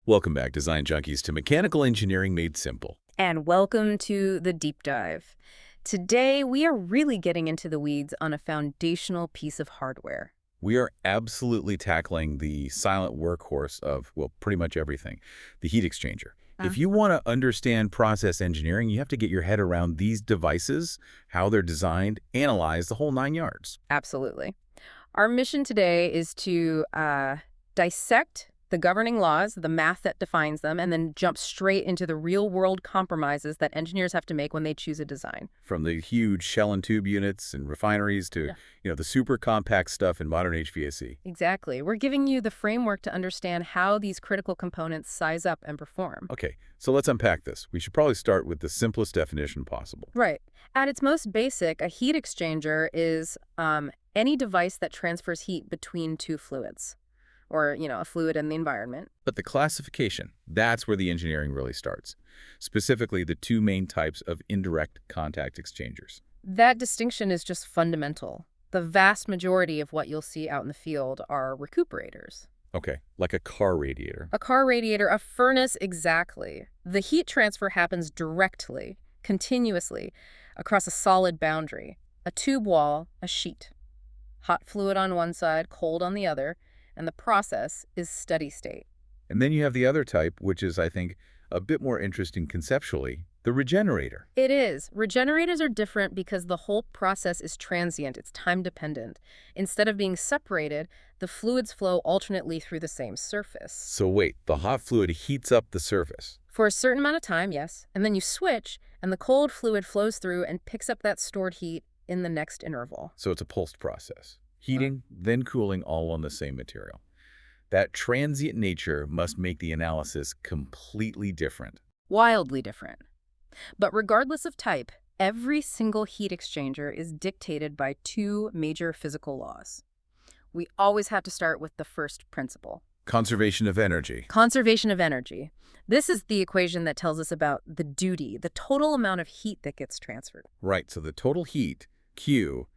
Welcome back, Design Junkies, to Mechanical Engineering Made Simple. And welcome to the deep dive. Today, we are really getting into the weeds on a foundational piece of hardware. We are absolutely tackling the silent workhorse of, well, pretty much everything, the heat exchanger. If you want to understand process engineering, you have to get your head around these devices, how they're designed, analyze the whole 9 yards. Absolutely. Our mission today is to dissect the governing laws, the math that defines them, and then jump straight into the real-world compromises that engineers have to make when they choose a design. From the huge shell and tube units and refineries to, the super compact stuff in modern HVAC. Exactly. We're giving you the framework to understand how these critical components size up and perform. Okay, so let's unpack this. We should probably start with the simplest definition possible. Right. At its most basic, a heat exchanger is any device that transfers heat between two fluids, or, a fluid in the environment. But the classification, that's where the engineering really starts. Specifically, the two main types of indirect contact exchangers. That distinction is just fundamental. The vast majority of what you'll see out in the field are recuperators. Okay, like a car radiator. A car radiator, a furnace, exactly. The heat transfer happens directly, continuously, across a solid boundary. A tube wall, a sheet. Hot fluid on one side, cold on the other, and the process is steady state. And then you have the other type, which is, I think, a bit more interesting conceptually, the regenerator. It is. Regenerators are different because the whole process is transient. It's time-dependent. Instead of being separated, the fluids flow alternately through the same surface. So wait, the hot fluid heats up the surface. For a certain amount of time, yes. And then you switch, and the cold fluid flows through and picks up that stored heat in the next interval. So it's a pulsed process. Heating, then cooling, all on the same material. That transient nature must make the analysis completely different. Wildly different. But regardless of type, every single heat exchanger is dictated by two major physical laws. We always have to start with the first principle. Conservation of energy. Conservation of energy. This is the equation that tells us about the duty, the total amount of heat that gets transferred. Right, so the total heat, Q,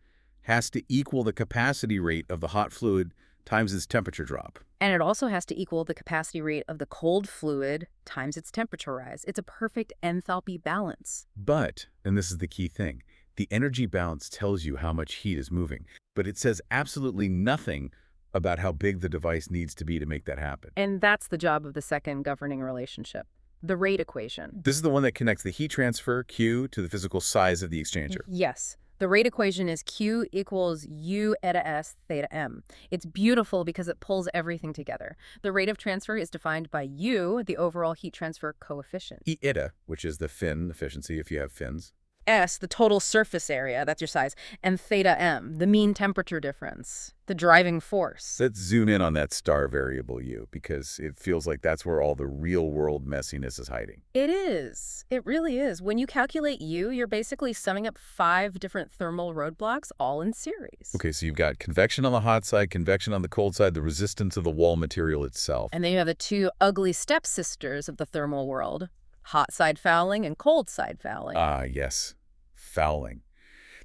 has to equal the capacity rate of the hot fluid times its temperature drop. And it also has to equal the capacity rate of the cold fluid times its temperature rise. It's a perfect enthalpy balance. But, and this is the key thing, the energy balance tells you how much heat is moving, but it says absolutely nothing about how big the device needs to be to make that happen. And that's the job of the second governing relationship, the rate equation. This is the one that connects the heat transfer, Q, to the physical size of the exchanger. Yes. The rate equation is Q equals U eta S theta M. It's beautiful because it pulls everything together. The rate of transfer is defined by U, the overall heat transfer coefficient. E eta, which is the fin efficiency if you have fins. S, the total surface area, that's your size, and theta M, the mean temperature difference, the driving force. Let's zoom in on that star variable U, because it feels like that's where all the real-world messiness is hiding. It is. It really is. When you calculate U, you're basically summing up 5 different thermal roadblocks all in series. Okay, so you've got convection on the hot side, convection on the cold side, the resistance of the wall material itself. And then you have the two ugly stepsisters of the thermal world, hot side fouling and cold side fouling. Ah, yes. Fouling.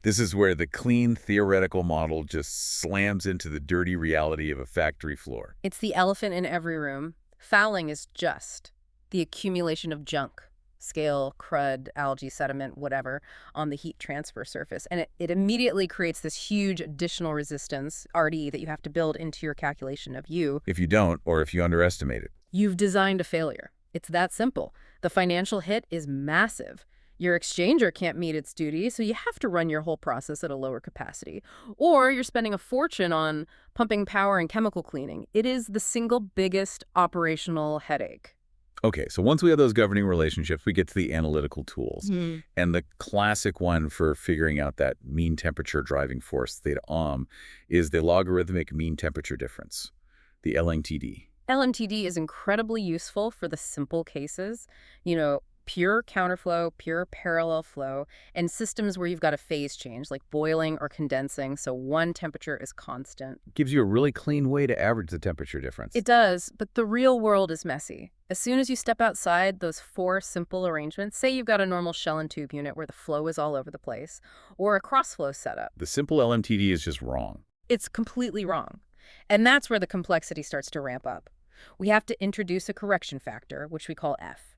This is where the clean theoretical model just slams into the dirty reality of a factory floor. It's the elephant in every room. Fouling is just the accumulation of junk, scale, crud, algae, sediment, whatever, on the heat transfer surface. And it immediately creates this huge additional resistance, RD, that you have to build into your calculation of U. If you don't, or if you underestimate it. You've designed a failure. It's that simple. The financial hit is massive. Your exchanger can't meet its duty, so you have to run your whole process at a lower capacity. Or you're spending a fortune on pumping power and chemical cleaning. It is the single biggest operational headache. Okay, so once we have those governing relationships, we get to the analytical tools. And the classic one for figuring out that mean temperature driving force, theta ohm, is the logarithmic mean temperature difference, the LMTD. LMTD is incredibly useful for the simple cases, pure counterflow, pure parallel flow, and systems where you've got a phase change, like boiling or condensing, so one temperature is constant. Gives you a really clean way to average the temperature difference. It does, but the real world is messy. As soon as you step outside those 4 simple arrangements, say you've got a normal shell and tube unit where the flow is all over the place, or a crossflow setup. The simple LMTD is just wrong. It's completely wrong. And that's where the complexity starts to ramp up. We have to introduce a correction factor, which we call F.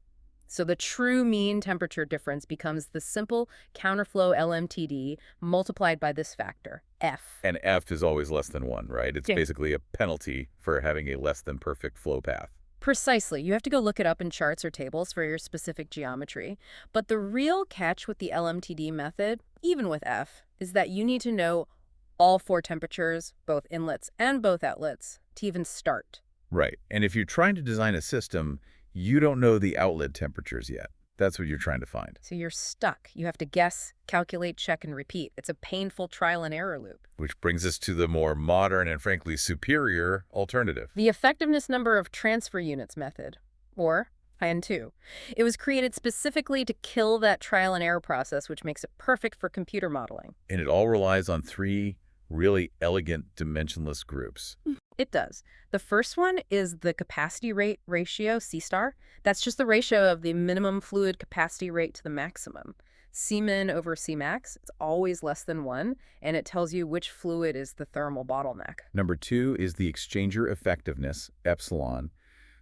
So the true mean temperature difference becomes the simple counterflow LMTD multiplied by this factor, F. And F is always less than 1, right? It's Yeah. basically a penalty for having a less than perfect flow path. Precisely. You have to go look it up in charts or tables for your specific geometry. But the real catch with the LMTD method, even with F, is that you need to know all 4 temperatures, both inlets and both outlets, to even start. Right. And if you're trying to design a system, you don't know the outlet temperatures yet. That's what you're trying to find. So you're stuck. You have to guess, calculate, check, and repeat. It's a painful trial and error loop. Which brings us to the more modern and frankly superior alternative. The effectiveness number of transfer units method, or IN2. It was created specifically to kill that trial and error process, which makes it perfect for computer modeling. And it all relies on 3 really elegant dimensionless groups. It does. The first one is the capacity rate ratio, C star. That's just the ratio of the minimum fluid capacity rate to the maximum. Cmin over Cmax, it's always less than 1, and it tells you which fluid is the thermal bottleneck. Number 2 is the exchanger effectiveness, epsilon.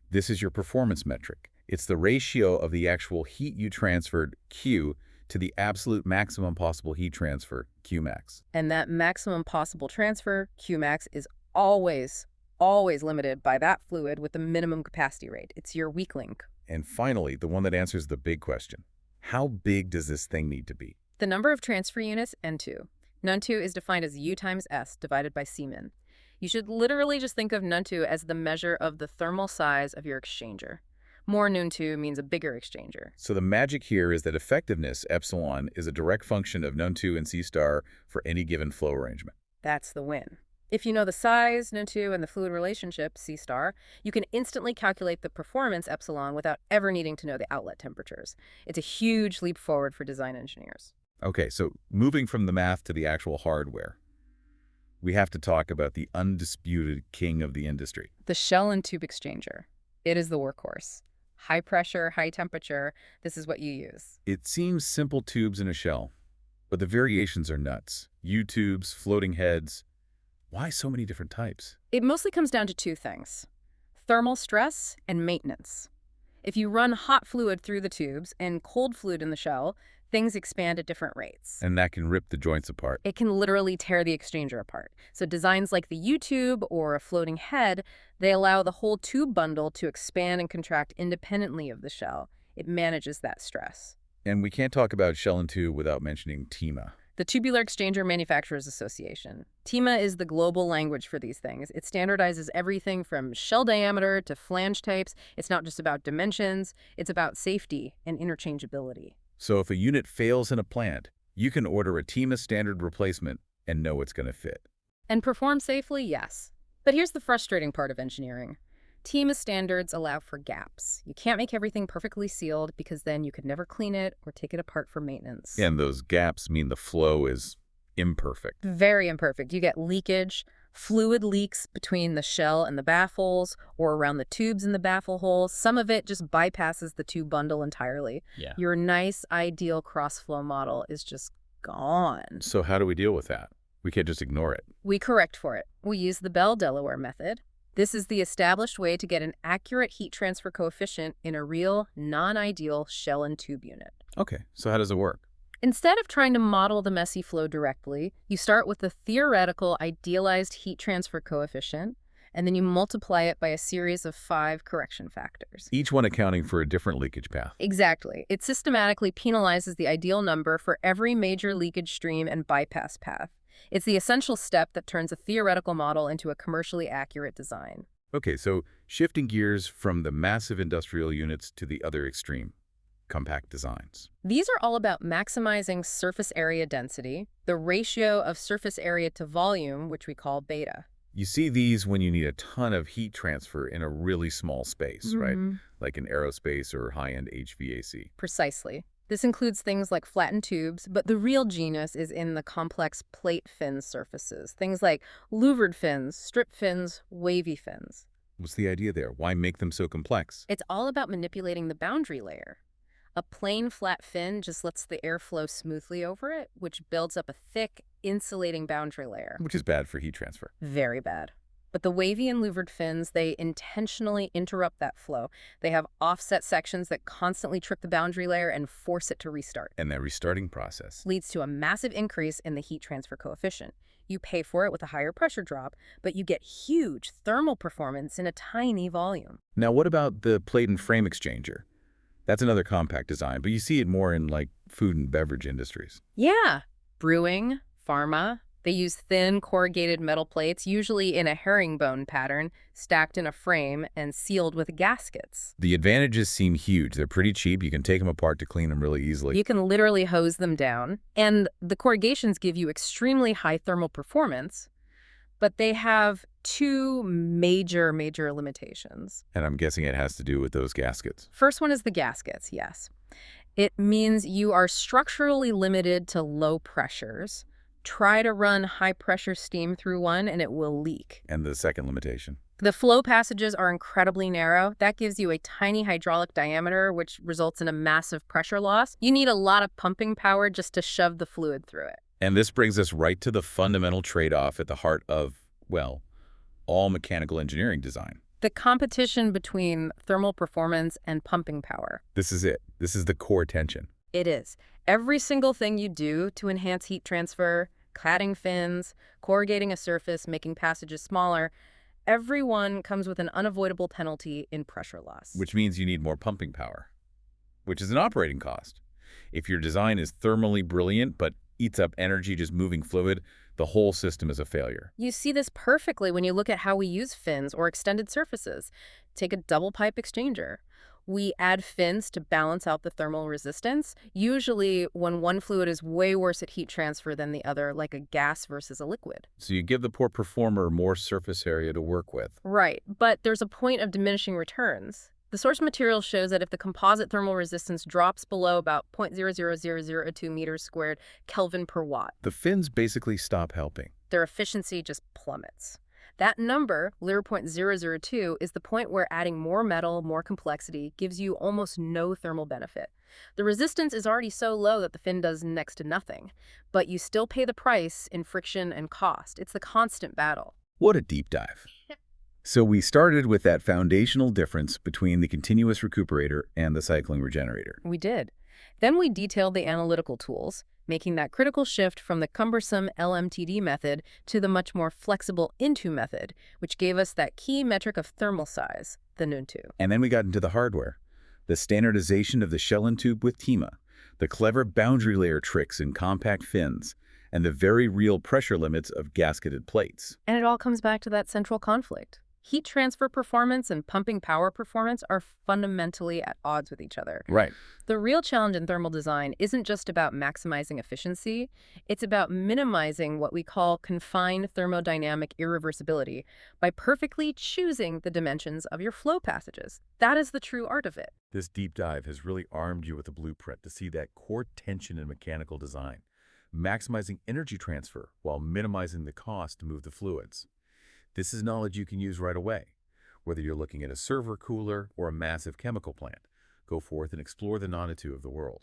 This is your performance metric. It's the ratio of the actual heat you transferred, Q, to the absolute maximum possible heat transfer, Qmax. And that maximum possible transfer, Qmax, is always limited by that fluid with the minimum capacity rate. It's your weak link. And finally, the one that answers the big question. How big does this thing need to be? The number of transfer units, N2. N2 is defined as U times S divided by Cmin. You should literally just think of N2 as the measure of the thermal size of your exchanger. More N2 means a bigger exchanger. So the magic here is that effectiveness, epsilon, is a direct function of N2 and C star for any given flow arrangement. That's the win. If you know the size, N2, and the fluid relationship, C star, you can instantly calculate the performance, epsilon, without ever needing to know the outlet temperatures. It's a huge leap forward for design engineers. Okay, so moving from the math to the actual hardware, we have to talk about the undisputed king of the industry. The shell and tube exchanger. It is the workhorse. High pressure, high temperature, this is what you use. It seems simple tubes in a shell, but the variations are nuts. U-tubes, floating heads. Why so many different types? It mostly comes down to 2 things: thermal stress and maintenance. If you run hot fluid through the tubes and cold fluid in the shell, things expand at different rates. And that can rip the joints apart. It can literally tear the exchanger apart. So designs like the U-tube or a floating head, they allow the whole tube bundle to expand and contract independently of the shell. It manages that stress. And we can't talk about shell and tube without mentioning TEMA. The Tubular Exchanger Manufacturers Association. TEMA is the global language for these things. It standardizes everything from shell diameter to flange types. It's not just about dimensions, it's about safety and interchangeability. So if a unit fails in a plant, you can order a TEMA standard replacement and know it's going to fit. And perform safely, yes. But here's the frustrating part of engineering. TEMA standards allow for gaps. You can't make everything perfectly sealed because then you could never clean it or take it apart for maintenance. And those gaps mean the flow is imperfect. Very imperfect. You get leakage, fluid leaks between the shell and the baffles or around the tubes in the baffle holes. Some of it just bypasses the tube bundle entirely. Yeah. Your nice, ideal cross-flow model is just gone. So how do we deal with that? We can't just ignore it. We correct for it. We use the Bell-Delaware method. This is the established way to get an accurate heat transfer coefficient in a real, non-ideal shell and tube unit. Okay, so how does it work? Instead of trying to model the messy flow directly, you start with the theoretical idealized heat transfer coefficient, and then you multiply it by a series of 5 correction factors. Each one accounting for a different leakage path. Exactly. It systematically penalizes the ideal number for every major leakage stream and bypass path. It's the essential step that turns a theoretical model into a commercially accurate design. Okay, so shifting gears from the massive industrial units to the other extreme, compact designs. These are all about maximizing surface area density, the ratio of surface area to volume, which we call beta. You see these when you need a ton of heat transfer in a really small space, right? Like in aerospace or high-end HVAC. Precisely. This includes things like flattened tubes, but the real genius is in the complex plate fin surfaces. Things like louvered fins, strip fins, wavy fins. What's the idea there? Why make them so complex? It's all about manipulating the boundary layer. A plain flat fin just lets the air flow smoothly over it, which builds up a thick, insulating boundary layer. Which is bad for heat transfer. Very bad. But the wavy and louvered fins, they intentionally interrupt that flow. They have offset sections that constantly trip the boundary layer and force it to restart. And that restarting process. Leads to a massive increase in the heat transfer coefficient. You pay for it with a higher pressure drop, but you get huge thermal performance in a tiny volume. Now, what about the plate and frame exchanger? That's another compact design, but you see it more in like food and beverage industries. Yeah, brewing, pharma, they use thin corrugated metal plates, usually in a herringbone pattern, stacked in a frame and sealed with gaskets. The advantages seem huge. They're pretty cheap. You can take them apart to clean them really easily. You can literally hose them down, and the corrugations give you extremely high thermal performance, but they have two major limitations. And I'm guessing it has to do with those gaskets. First one is the gaskets, yes. It means you are structurally limited to low pressures. Try to run high-pressure steam through one, and it will leak. And the second limitation? The flow passages are incredibly narrow. That gives you a tiny hydraulic diameter, which results in a massive pressure loss. You need a lot of pumping power just to shove the fluid through it. And this brings us right to the fundamental trade-off at the heart of, well, all mechanical engineering design. The competition between thermal performance and pumping power. This is it. This is the core tension. It is. Every single thing you do to enhance heat transfer, cladding fins, corrugating a surface, making passages smaller, every one comes with an unavoidable penalty in pressure loss. Which means you need more pumping power, which is an operating cost. If your design is thermally brilliant but eats up energy just moving fluid, the whole system is a failure. You see this perfectly when you look at how we use fins or extended surfaces. Take a double pipe exchanger. We add fins to balance out the thermal resistance, usually when one fluid is way worse at heat transfer than the other, like a gas versus a liquid. So you give the poor performer more surface area to work with. Right, but there's a point of diminishing returns. The source material shows that if the composite thermal resistance drops below about 0.00002 meters squared Kelvin per watt, The fins basically stop helping. their efficiency just plummets. That number, 0.002, is the point where adding more metal, more complexity, gives you almost no thermal benefit. The resistance is already so low that the fin does next to nothing, but you still pay the price in friction and cost. It's the constant battle. What a deep dive. So we started with that foundational difference between the continuous recuperator and the cycling regenerator. We did. Then we detailed the analytical tools, making that critical shift from the cumbersome LMTD method to the much more flexible NTU method, which gave us that key metric of thermal size, the NTU. And then we got into the hardware, the standardization of the shell and tube with TEMA, the clever boundary layer tricks in compact fins, and the very real pressure limits of gasketed plates. And it all comes back to that central conflict. Heat transfer performance and pumping power performance are fundamentally at odds with each other. Right. The real challenge in thermal design isn't just about maximizing efficiency, it's about minimizing what we call confined thermodynamic irreversibility by perfectly choosing the dimensions of your flow passages. That is the true art of it. This deep dive has really armed you with a blueprint to see that core tension in mechanical design, maximizing energy transfer while minimizing the cost to move the fluids. This is knowledge you can use right away. Whether you're looking at a server cooler or a massive chemical plant, go forth and explore the non-NTU of the world.